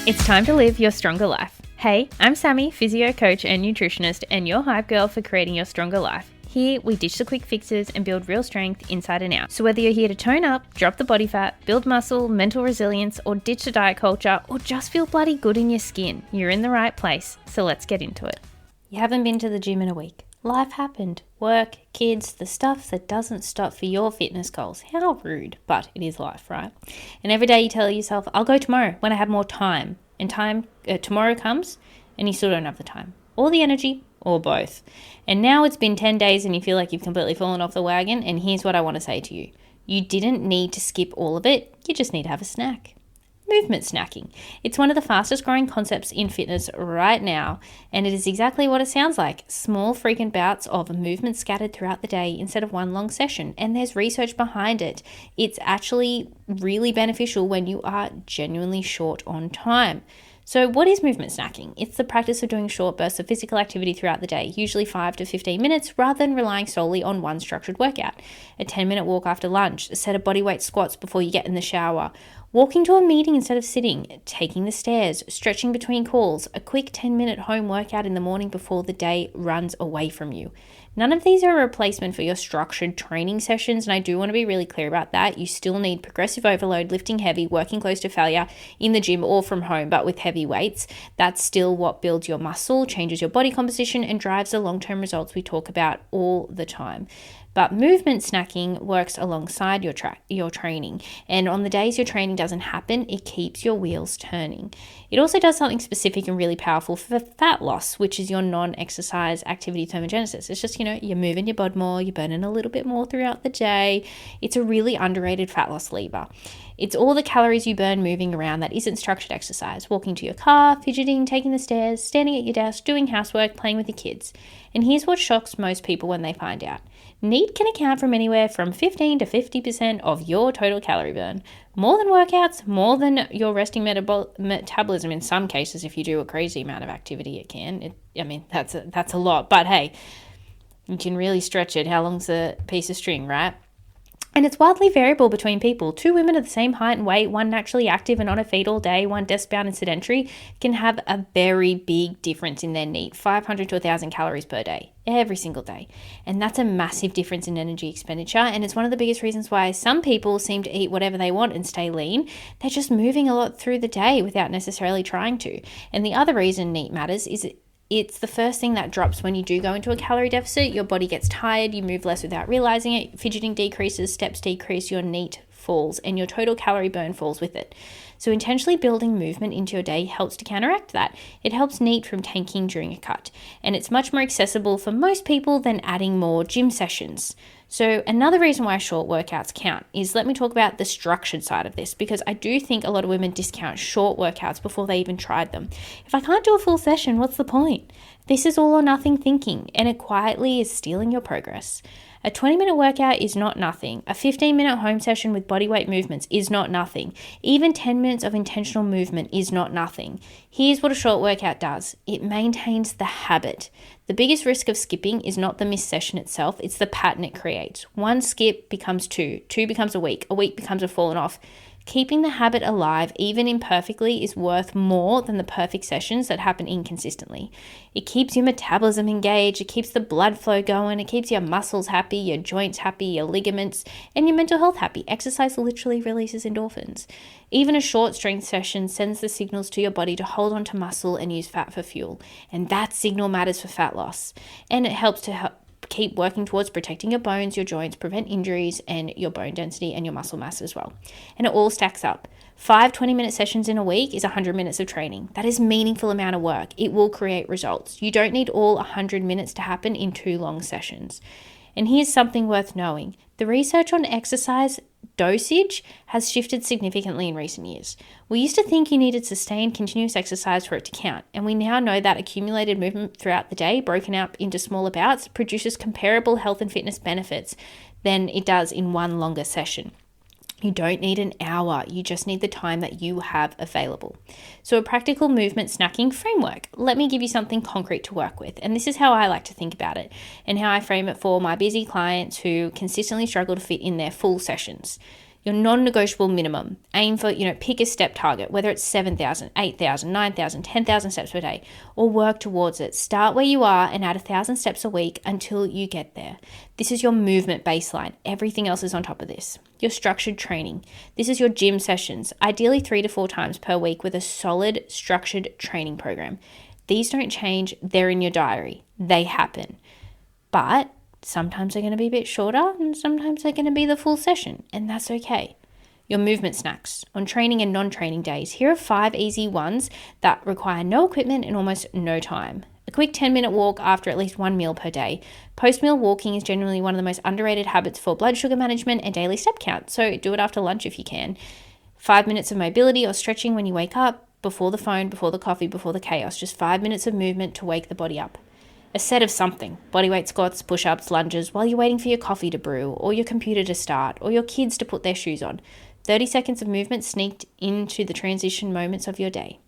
It's time to live your stronger life. Hey, I'm Sami, physio coach and nutritionist, and your hype girl for creating your stronger life. Here, we ditch the quick fixes and build real strength inside and out. So whether you're here to tone up, drop the body fat, build muscle, mental resilience, or ditch the diet culture, or just feel bloody good in your skin, you're in the right place. So let's get into it. You haven't been to the gym in a week. Life happened. Work, kids, the stuff that doesn't stop for your fitness goals. How rude, but it is life, right? And every day you tell yourself, I'll go tomorrow when I have more time. And tomorrow comes and you still don't have the time or the energy or both. And now it's been 10 days and you feel like you've completely fallen off the wagon. And here's what I want to say to you. You didn't need to skip all of it. You just need to have a snack. Movement snacking. It's one of the fastest growing concepts in fitness right now, and it is exactly what it sounds like. Small frequent bouts of movement scattered throughout the day instead of one long session, and there's research behind it. It's actually really beneficial when you are genuinely short on time. So what is movement snacking? It's the practice of doing short bursts of physical activity throughout the day, usually 5 to 15 minutes, rather than relying solely on one structured workout. A 10-minute walk after lunch, a set of bodyweight squats before you get in the shower, walking to a meeting instead of sitting, taking the stairs, stretching between calls, a quick 10-minute home workout in the morning before the day runs away from you. None of these are a replacement for your structured training sessions, and I do want to be really clear about that. You still need progressive overload, lifting heavy, working close to failure in the gym or from home, but with heavy weights. That's still what builds your muscle, changes your body composition, and drives the long-term results we talk about all the time. But movement snacking works alongside your training. And on the days your training doesn't happen, it keeps your wheels turning. It also does something specific and really powerful for fat loss, which is your non-exercise activity thermogenesis. It's just, you're moving your body more, you're burning a little bit more throughout the day. It's a really underrated fat loss lever. It's all the calories you burn moving around that isn't structured exercise, walking to your car, fidgeting, taking the stairs, standing at your desk, doing housework, playing with your kids. And here's what shocks most people when they find out. NEAT can account for anywhere from 15 to 50% of your total calorie burn. More than workouts, more than your resting metabolism in some cases. If you do a crazy amount of activity, it can. That's a lot. But hey, you can really stretch it. How long's a piece of string, right? And it's wildly variable between people. 2 women of the same height and weight, one naturally active and on her feet all day, one desk-bound and sedentary, can have a very big difference in their NEAT, 500 to 1,000 calories per day, every single day. And that's a massive difference in energy expenditure. And it's one of the biggest reasons why some people seem to eat whatever they want and stay lean. They're just moving a lot through the day without necessarily trying to. And the other reason NEAT matters is it's the first thing that drops when you do go into a calorie deficit. Your body gets tired, you move less without realizing it, fidgeting decreases, steps decrease, your NEAT falls, and your total calorie burn falls with it. So intentionally building movement into your day helps to counteract that. It helps NEAT from tanking during a cut, and it's much more accessible for most people than adding more gym sessions. So another reason why short workouts count is, let me talk about the structured side of this, because I do think a lot of women discount short workouts before they even tried them. If I can't do a full session, what's the point? This is all or nothing thinking, and it quietly is stealing your progress. A 20-minute workout is not nothing. A 15-minute home session with bodyweight movements is not nothing. Even 10 minutes of intentional movement is not nothing. Here's what a short workout does. It maintains the habit. The biggest risk of skipping is not the missed session itself, it's the pattern it creates. One skip becomes two becomes a week becomes a fallen off. Keeping the habit alive, even imperfectly, is worth more than the perfect sessions that happen inconsistently. It keeps your metabolism engaged, it keeps the blood flow going, it keeps your muscles happy, your joints happy, your ligaments, and your mental health happy. Exercise literally releases endorphins. Even a short strength session sends the signals to your body to hold on to muscle and use fat for fuel. And that signal matters for fat loss. And it helps to keep working towards protecting your bones, your joints, prevent injuries, and your bone density and your muscle mass as well. And it all stacks up. 5 20-minute sessions in a week is 100 minutes of training. That is a meaningful amount of work. It will create results. You don't need all 100 minutes to happen in 2 long sessions. And here's something worth knowing. The research on exercise dosage has shifted significantly in recent years. We used to think you needed sustained continuous exercise for it to count, and we now know that accumulated movement throughout the day, broken up into smaller bouts, produces comparable health and fitness benefits than it does in one longer session. You don't need an hour, you just need the time that you have available. So a practical movement snacking framework. Let me give you something concrete to work with. And this is how I like to think about it and how I frame it for my busy clients who consistently struggle to fit in their full sessions. Your non-negotiable minimum. Aim for, pick a step target, whether it's 7,000, 8,000, 9,000, 10,000 steps per day, or work towards it. Start where you are and add 1,000 steps a week until you get there. This is your movement baseline. Everything else is on top of this. Your structured training. This is your gym sessions, ideally 3 to 4 times per week with a solid structured training program. These don't change. They're in your diary. They happen. But sometimes they're going to be a bit shorter and sometimes they're going to be the full session, and that's okay. Your movement snacks. On training and non-training days, here are 5 easy ones that require no equipment and almost no time. A quick 10-minute walk after at least 1 meal per day. Post-meal walking is generally one of the most underrated habits for blood sugar management and daily step count, so do it after lunch if you can. 5 minutes of mobility or stretching when you wake up, before the phone, before the coffee, before the chaos. Just 5 minutes of movement to wake the body up. A set of something, bodyweight squats, push-ups, lunges, while you're waiting for your coffee to brew, or your computer to start, or your kids to put their shoes on. 30 seconds of movement sneaked into the transition moments of your day.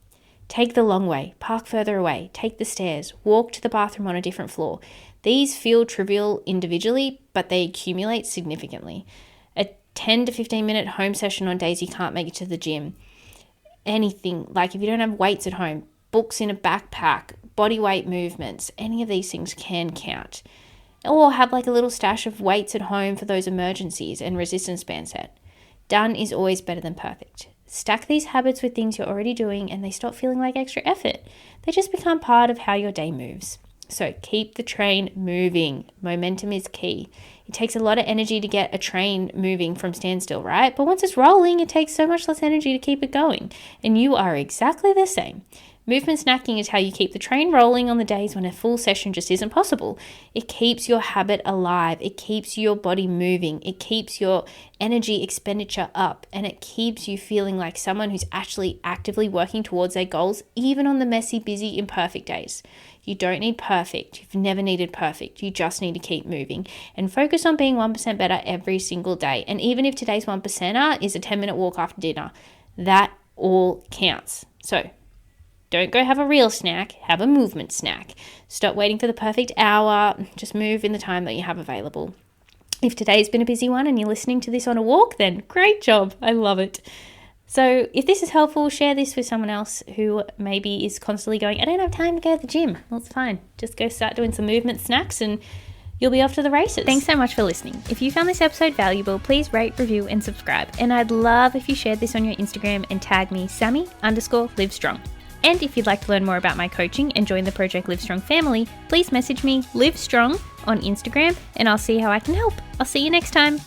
Take the long way, park further away, take the stairs, walk to the bathroom on a different floor. These feel trivial individually, but they accumulate significantly. A 10 to 15 minute home session on days you can't make it to the gym. Anything, like if you don't have weights at home, books in a backpack, body weight movements, any of these things can count. Or have like a little stash of weights at home for those emergencies and resistance band set. Done is always better than perfect. Stack these habits with things you're already doing and they stop feeling like extra effort. They just become part of how your day moves. So keep the train moving. Momentum is key. It takes a lot of energy to get a train moving from standstill, right? But once it's rolling, it takes so much less energy to keep it going. And you are exactly the same. Movement snacking is how you keep the train rolling on the days when a full session just isn't possible. It keeps your habit alive. It keeps your body moving. It keeps your energy expenditure up. And it keeps you feeling like someone who's actually actively working towards their goals, even on the messy, busy, imperfect days. You don't need perfect. You've never needed perfect. You just need to keep moving and focus on being 1% better every single day. And even if today's 1%er is a 10-minute walk after dinner, that all counts. So don't go have a real snack, have a movement snack. Stop waiting for the perfect hour. Just move in the time that you have available. If today's been a busy one and you're listening to this on a walk, then great job. I love it. So if this is helpful, share this with someone else who maybe is constantly going, I don't have time to go to the gym. Well, it's fine. Just go start doing some movement snacks and you'll be off to the races. Thanks so much for listening. If you found this episode valuable, please rate, review, and subscribe. And I'd love if you shared this on your Instagram and tag me, Sami_livestrong. And if you'd like to learn more about my coaching and join the Project Livestrong family, please message me, Livestrong, on Instagram, and I'll see how I can help. I'll see you next time.